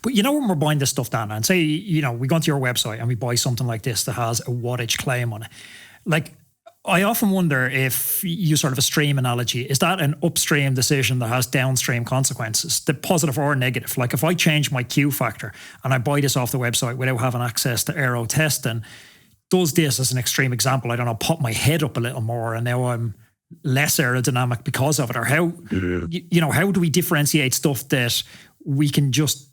But when we're buying this stuff, Dan, and say, we go onto your website and we buy something like this that has a wattage claim on it. Like, I often wonder if you sort of a stream analogy, is that an upstream decision that has downstream consequences, the positive or negative? Like if I change my Q factor and I buy this off the website without having access to aero testing, does this, as an extreme example, I don't know, pop my head up a little more and now I'm less aerodynamic because of it? Or how, how do we differentiate stuff that we can just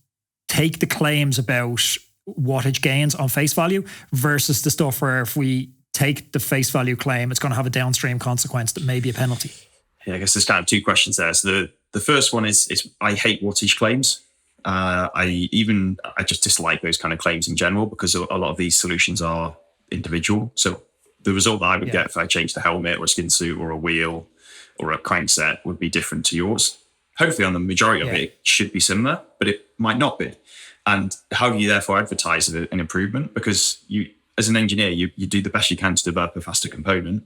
take the claims about wattage gains on face value versus the stuff where if we take the face value claim, it's going to have a downstream consequence that may be a penalty? Yeah, I guess there's kind of two questions there. So the first one is I hate wattage claims. I just dislike those kind of claims in general because a lot of these solutions are individual. So the result that I would get if I changed the helmet or a skin suit or a wheel or a crankset would be different to yours. Hopefully on the majority of it should be similar, but it might not be. And how do you therefore advertise an improvement? Because you, as an engineer, you do the best you can to develop a faster component,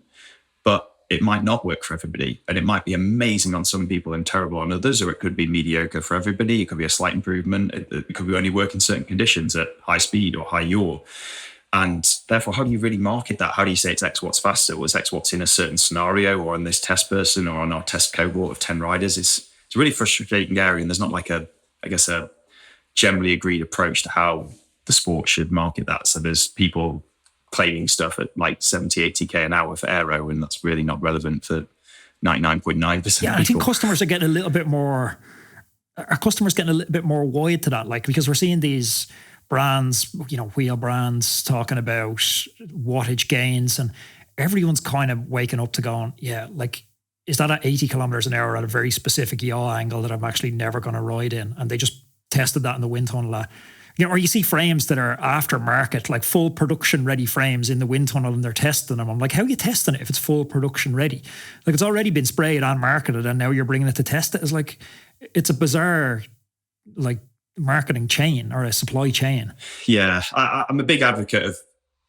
but it might not work for everybody. And it might be amazing on some people and terrible on others, or it could be mediocre for everybody. It could be a slight improvement. It could be only work in certain conditions at high speed or high yaw. And therefore, how do you really market that? How do you say it's X watts faster? Or it's X watts in a certain scenario or on this test person or on our test cohort of 10 riders? It's a really frustrating area. And there's not like a generally agreed approach to how the sport should market that. So there's people claiming stuff at like 70, 80K an hour for aero, and that's really not relevant for 99.9%. Yeah, I think customers are getting a little bit more, wide to that, like, because we're seeing these brands, wheel brands talking about wattage gains, and everyone's kind of waking up to going, is that at 80 kilometers an hour at a very specific yaw angle that I'm actually never going to ride in? And they just tested that in the wind tunnel. Or you see frames that are aftermarket, like full production ready frames in the wind tunnel, and they're testing them. I'm like, how are you testing it if it's full production ready? Like, it's already been sprayed and marketed, and now you're bringing it to test it. It's like, it's a bizarre, like, marketing chain or a supply chain. Yeah, I'm a big advocate of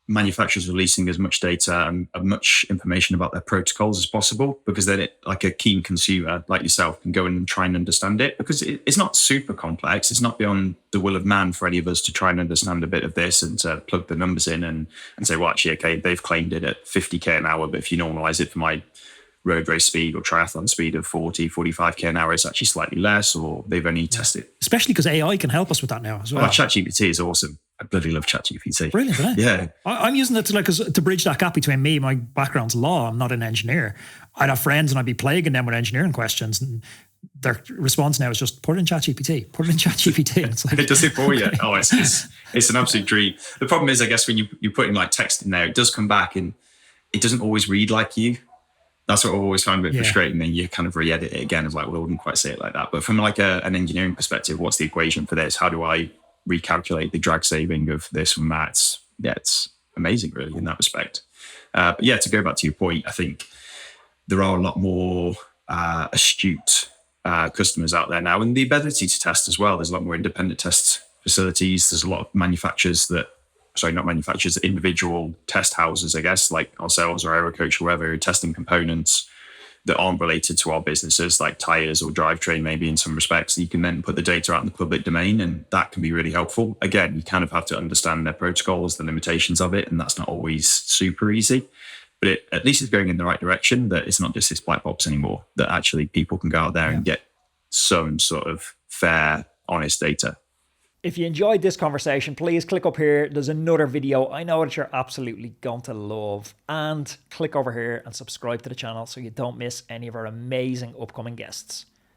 manufacturers releasing as much data and as much information about their protocols as possible, because then it, like a keen consumer like yourself, can go in and try and understand it, because it's not super complex. It's not beyond the will of man for any of us to try and understand a bit of this and to plug the numbers in and say, well, actually, okay, they've claimed it at 50K an hour, but if you normalize it for my road race speed or triathlon speed of 40, 45K an hour, it's actually slightly less, or they've only tested. Especially because AI can help us with that now as well. Oh, ChatGPT is awesome. I bloody love ChatGPT. Brilliant, isn't it? Yeah. I'm using it to bridge that gap between me. My background's law. I'm not an engineer. I'd have friends and I'd be plaguing them with engineering questions, and their response now is just put it in ChatGPT. Put it in ChatGPT. It's like, it does it for you. Oh, it's an absolute dream. The problem is, I guess, when you put in like text in there, it does come back and it doesn't always read like you. That's what I've always found a bit frustrating. Then you kind of re-edit it again. It's like, well, I wouldn't quite say it like that. But from like an engineering perspective, what's the equation for this? How do I recalculate the drag saving of this from that? It's amazing, really, in that respect. But yeah, to go back to your point, I think there are a lot more astute customers out there now, and the ability to test as well. There's a lot more independent test facilities. There's a lot of individual test houses, I guess, like ourselves or Aerocoach or whoever, who are testing components that aren't related to our businesses, like tires or drivetrain, maybe in some respects. You can then put the data out in the public domain, and that can be really helpful. Again, you kind of have to understand their protocols, the limitations of it, and that's not always super easy. But at least it's going in the right direction, that it's not just this black box anymore, that actually people can go out there and get some sort of fair, honest data. If you enjoyed this conversation, please click up here. There's another video I know that you're absolutely going to love. And click over here and subscribe to the channel so you don't miss any of our amazing upcoming guests.